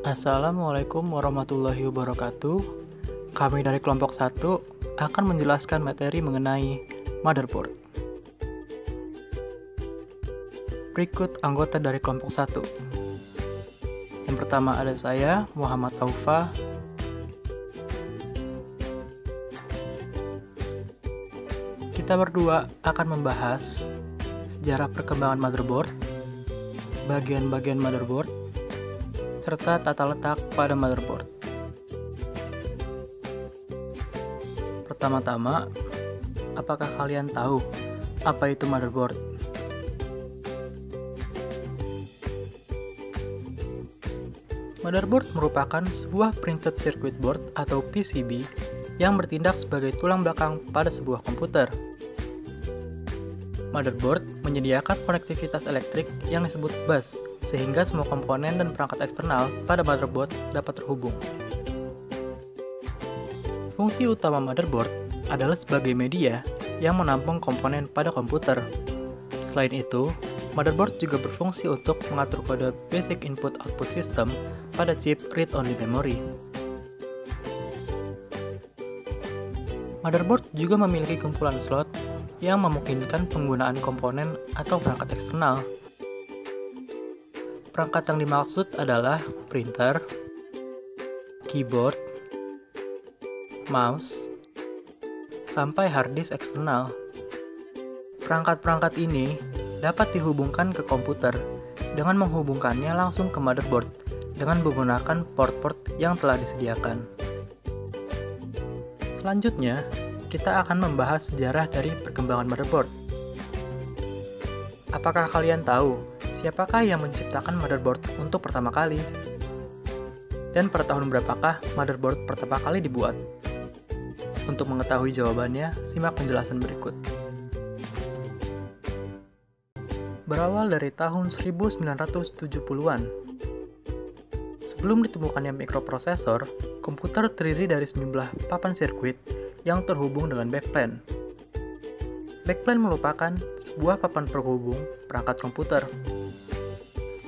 Assalamualaikum warahmatullahi wabarakatuh. Kami dari kelompok 1 akan menjelaskan materi mengenai motherboard. Berikut anggota dari kelompok 1. Yang pertama ada saya, Muhammad Aufa. Kita berdua akan membahas sejarah perkembangan motherboard, bagian-bagian motherboard, serta tata letak pada motherboard. Pertama-tama, apakah kalian tahu apa itu motherboard? Motherboard merupakan sebuah printed circuit board atau PCB yang bertindak sebagai tulang belakang pada sebuah komputer. Motherboard menyediakan konektivitas elektrik yang disebut bus, sehingga semua komponen dan perangkat eksternal pada motherboard dapat terhubung. Fungsi utama motherboard adalah sebagai media yang menampung komponen pada komputer. Selain itu, motherboard juga berfungsi untuk mengatur kode Basic Input-Output System pada chip read-only memory. Motherboard juga memiliki kumpulan slot yang memungkinkan penggunaan komponen atau perangkat eksternal. Perangkat yang dimaksud adalah printer, keyboard, mouse, sampai hard disk eksternal. Perangkat-perangkat ini dapat dihubungkan ke komputer dengan menghubungkannya langsung ke motherboard dengan menggunakan port-port yang telah disediakan. Selanjutnya, kita akan membahas sejarah dari perkembangan motherboard. Apakah kalian tahu siapakah yang menciptakan motherboard untuk pertama kali? Dan pada tahun berapakah motherboard pertama kali dibuat? Untuk mengetahui jawabannya, simak penjelasan berikut. Berawal dari tahun 1970-an. Sebelum ditemukannya mikroprosesor, komputer terdiri dari sejumlah papan sirkuit yang terhubung dengan backplane. Backplane merupakan sebuah papan penghubung perangkat komputer.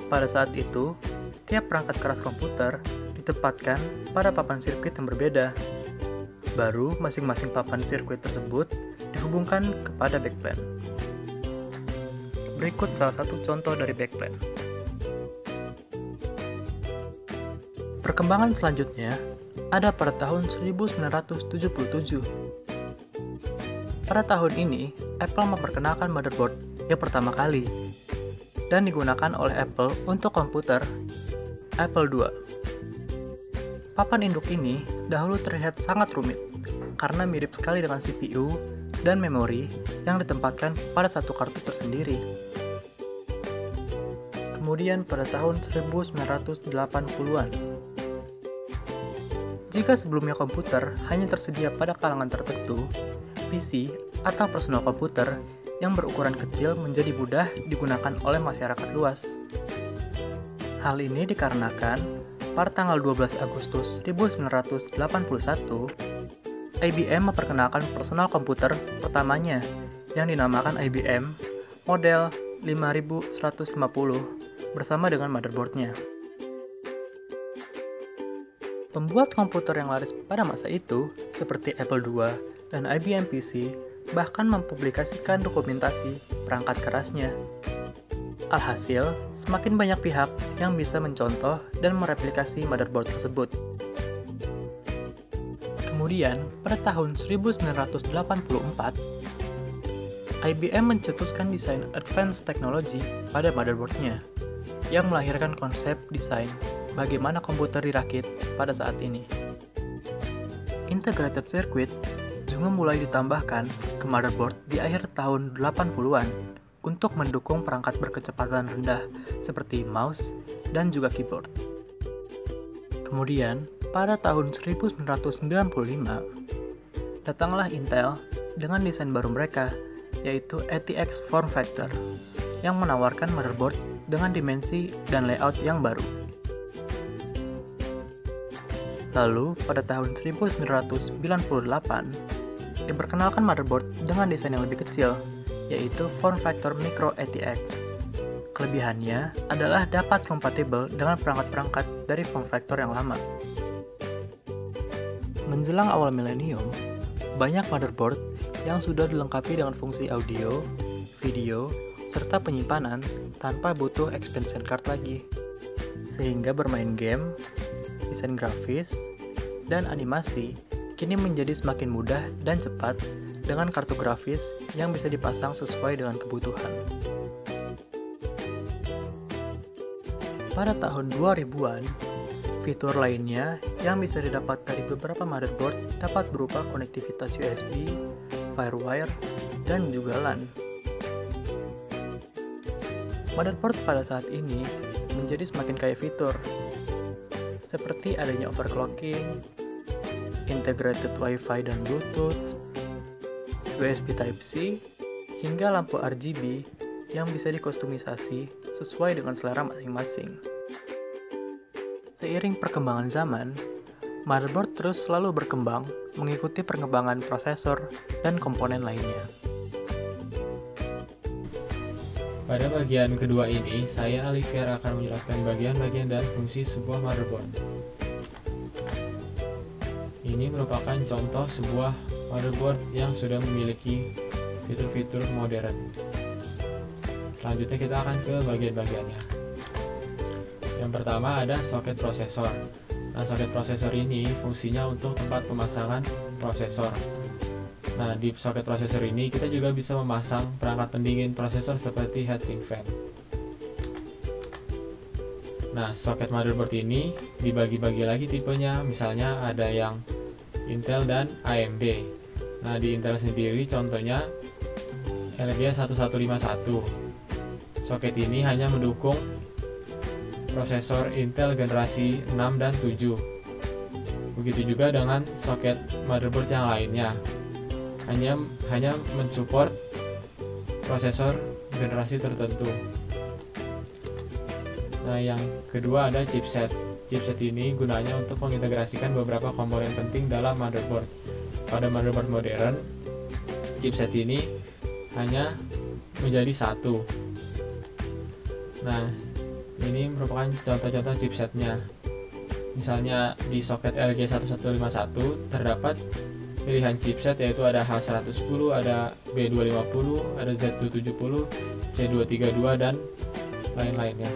Pada saat itu, setiap perangkat keras komputer ditempatkan pada papan sirkuit yang berbeda. Baru masing-masing papan sirkuit tersebut dihubungkan kepada backplane. Berikut salah satu contoh dari backplane. Perkembangan selanjutnya ada pada tahun 1977. Pada tahun ini, Apple memperkenalkan motherboard yang pertama kali dan digunakan oleh Apple untuk komputer Apple II. Papan induk ini dahulu terlihat sangat rumit karena mirip sekali dengan CPU dan memori yang ditempatkan pada satu kartu tersendiri. Kemudian pada tahun 1980-an, jika sebelumnya komputer hanya tersedia pada kalangan tertentu, PC atau personal komputer yang berukuran kecil menjadi mudah digunakan oleh masyarakat luas. Hal ini dikarenakan pada tanggal 12 Agustus 1981, IBM memperkenalkan personal komputer pertamanya yang dinamakan IBM model 5150 bersama dengan motherboardnya. Pembuat komputer yang laris pada masa itu, seperti Apple II dan IBM PC, bahkan mempublikasikan dokumentasi perangkat kerasnya. Alhasil, semakin banyak pihak yang bisa mencontoh dan mereplikasi motherboard tersebut. Kemudian, pada tahun 1984, IBM mencetuskan desain Advanced Technology pada motherboardnya, yang melahirkan konsep desain bagaimana komputer dirakit pada saat ini. Integrated Circuit juga mulai ditambahkan ke motherboard di akhir tahun 80-an untuk mendukung perangkat berkecepatan rendah seperti mouse dan juga keyboard. Kemudian, pada tahun 1995, datanglah Intel dengan desain baru mereka, yaitu ATX form factor, yang menawarkan motherboard dengan dimensi dan layout yang baru. Lalu, pada tahun 1998, diperkenalkan motherboard dengan desain yang lebih kecil, yaitu form factor Micro ATX. Kelebihannya adalah dapat kompatibel dengan perangkat-perangkat dari form factor yang lama. Menjelang awal milenium, banyak motherboard yang sudah dilengkapi dengan fungsi audio, video, serta penyimpanan tanpa butuh expansion card lagi. Sehingga bermain game, desain grafis, dan animasi kini menjadi semakin mudah dan cepat dengan kartu grafis yang bisa dipasang sesuai dengan kebutuhan. Pada tahun 2000-an, fitur lainnya yang bisa didapat dari beberapa motherboard dapat berupa konektivitas USB, Firewire, dan juga LAN. Motherboard pada saat ini menjadi semakin kaya fitur, seperti adanya overclocking, integrated Wi-Fi dan Bluetooth, USB Type-C, hingga lampu RGB yang bisa dikustomisasi sesuai dengan selera masing-masing. Seiring perkembangan zaman, motherboard terus selalu berkembang mengikuti perkembangan prosesor dan komponen lainnya. Pada bagian kedua ini, saya Olivier akan menjelaskan bagian-bagian dan fungsi sebuah motherboard. Ini merupakan contoh sebuah motherboard yang sudah memiliki fitur-fitur modern. Selanjutnya kita akan ke bagian-bagiannya. Yang pertama ada soket prosesor. Nah, soket prosesor ini fungsinya untuk tempat pemasangan prosesor. Nah, di soket prosesor ini kita juga bisa memasang perangkat pendingin prosesor seperti heatsink fan. Nah, soket motherboard ini dibagi-bagi lagi tipenya, misalnya ada yang Intel dan AMD. Nah, di Intel sendiri contohnya LG1151. Soket ini hanya mendukung prosesor Intel generasi 6 dan 7. Begitu juga dengan soket motherboard yang lainnya. Hanya mensupport prosesor generasi tertentu. Nah, yang kedua ada chipset. Chipset ini gunanya untuk mengintegrasikan beberapa komponen penting dalam motherboard. Pada motherboard modern, chipset ini hanya menjadi satu. Nah, ini merupakan contoh-contoh chipsetnya. Misalnya di soket LG1151 terdapat pilihan chipset yaitu ada H110, ada B250, ada Z270, C232, dan lain-lainnya.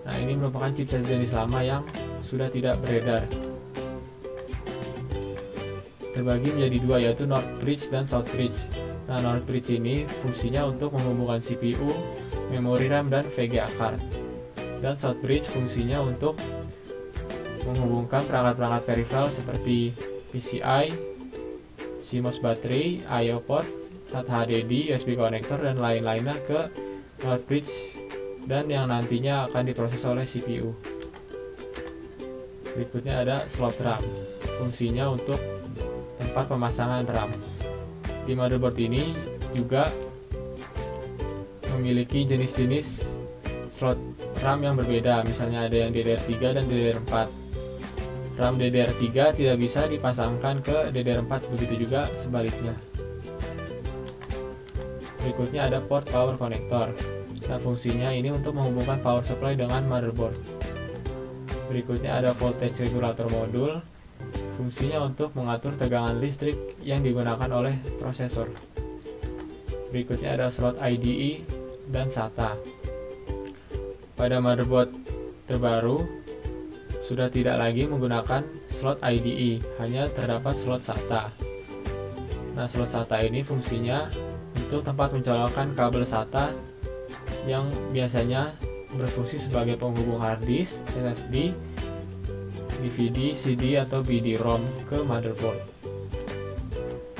Nah, ini merupakan chipset jenis lama yang sudah tidak beredar. Terbagi menjadi dua, yaitu North Bridge dan South Bridge. Nah, North Bridge ini fungsinya untuk menghubungkan CPU, memori RAM, dan VGA card. Dan South Bridge fungsinya untuk menghubungkan perangkat-perangkat peripheral seperti PCI, CMOS baterai, I/O port, SATA HDD, USB connector, dan lain-lainnya ke North Bridge dan yang nantinya akan diproses oleh CPU. Berikutnya ada slot RAM. Fungsinya untuk tempat pemasangan RAM. Di motherboard ini juga memiliki jenis-jenis slot RAM yang berbeda, misalnya ada yang DDR3 dan DDR4. RAM DDR3 tidak bisa dipasangkan ke DDR4, begitu juga sebaliknya. Berikutnya ada port power connector. Nah, fungsinya ini untuk menghubungkan power supply dengan motherboard. Berikutnya ada voltage regulator module. Fungsinya untuk mengatur tegangan listrik yang digunakan oleh prosesor. Berikutnya ada slot IDE dan SATA. Pada motherboard terbaru sudah tidak lagi menggunakan slot IDE, hanya terdapat slot SATA. Nah, slot SATA ini fungsinya untuk tempat mencolokkan kabel SATA yang biasanya berfungsi sebagai penghubung hard disk, SSD, DVD, CD, atau BD-ROM ke motherboard.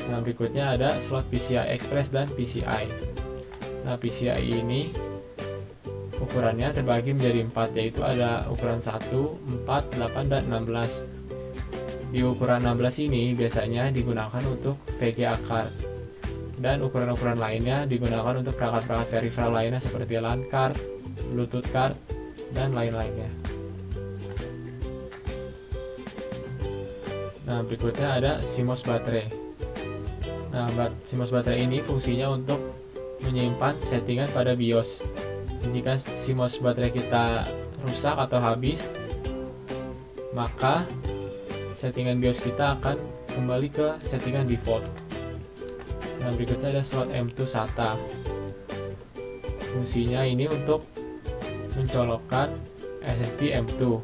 Nah, berikutnya ada slot PCI Express dan PCI. Nah, PCI ini ukurannya terbagi menjadi 4, yaitu ada ukuran 1, 4, 8, dan 16. Di ukuran 16 ini biasanya digunakan untuk VGA card, dan ukuran-ukuran lainnya digunakan untuk perangkat-perangkat peripheral lainnya seperti LAN card, Bluetooth card, dan lain-lainnya. Nah, berikutnya ada CMOS baterai. Nah, CMOS baterai ini fungsinya untuk menyimpan settingan pada BIOS. Jika CMOS baterai kita rusak atau habis, maka settingan BIOS kita akan kembali ke settingan default. Nah, berikutnya ada slot M2 SATA. Fungsinya ini untuk mencolokkan SSD M2.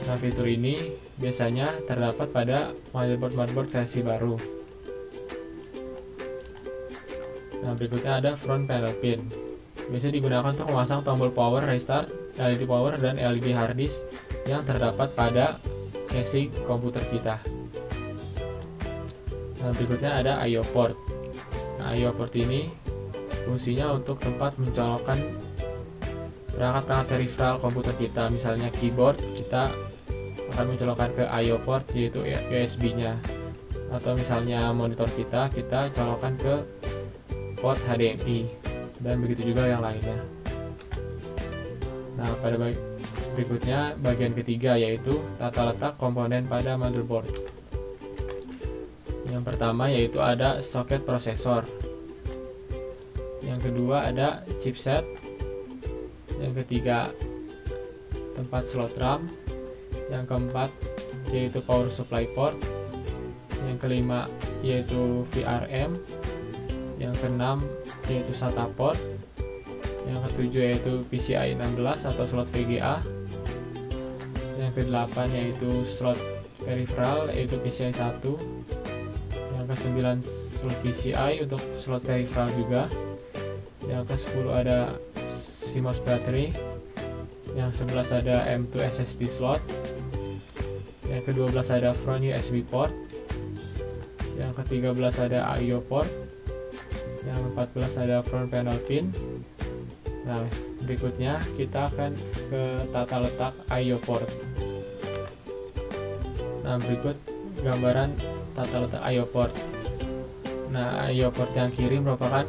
Nah, fitur ini biasanya terdapat pada motherboard versi baru. Nah, berikutnya ada front panel pin. Biasa digunakan untuk memasang tombol power, restart, LED power, dan LED hard disk yang terdapat pada casing komputer kita. Nah, berikutnya ada I/O port. Nah, I/O port ini fungsinya untuk tempat mencolokkan perangkat-perangkat peripheral komputer kita. Misalnya keyboard, kita akan mencolokkan ke I/O port, yaitu USB-nya. Atau misalnya monitor kita colokkan ke port HDMI, dan begitu juga yang lainnya. Nah, pada berikutnya bagian ketiga, yaitu tata letak komponen pada motherboard. Yang pertama yaitu ada soket prosesor. Yang kedua ada chipset. Yang ketiga tempat slot RAM. Yang keempat yaitu power supply port. Yang kelima yaitu VRM. Yang keenam yaitu SATA port. Yang ketujuh yaitu PCI 16 atau slot VGA. Yang kedelapan yaitu slot peripheral, yaitu PCI 1. Yang ke-9 slot PCI untuk slot peripheral juga. Yang ke-10 ada CMOS baterai. Yang 11 ada M2 SSD slot. Yang ke-12 ada front USB port. Yang ke-13 ada I/O port. Yang ke-14 ada front panel pin. Nah, berikutnya kita akan ke tata letak I/O port. Nah, berikut gambaran tata letak I/O port. Nah, I/O port yang kiri merupakan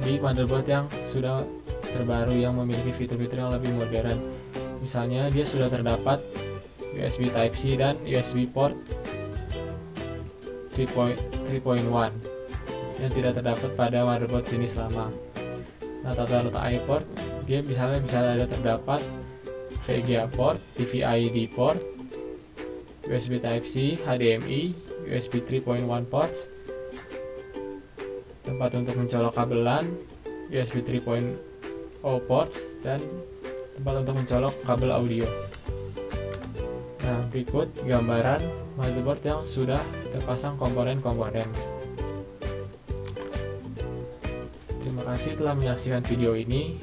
di motherboard yang sudah terbaru, yang memiliki fitur-fitur yang lebih modern. Misalnya dia sudah terdapat USB Type-C dan USB port 3.1 yang tidak terdapat pada motherboard jenis lama. Nah, tata letak I/O port dia bisa ada terdapat VGA port, DVI-D port, USB Type-C, HDMI, USB 3.1 ports, tempat untuk mencolok kabelan, USB 3.0 ports, dan tempat untuk mencolok kabel audio. Nah, berikut gambaran motherboard yang sudah terpasang komponen-komponen. Terima kasih telah menyaksikan video ini.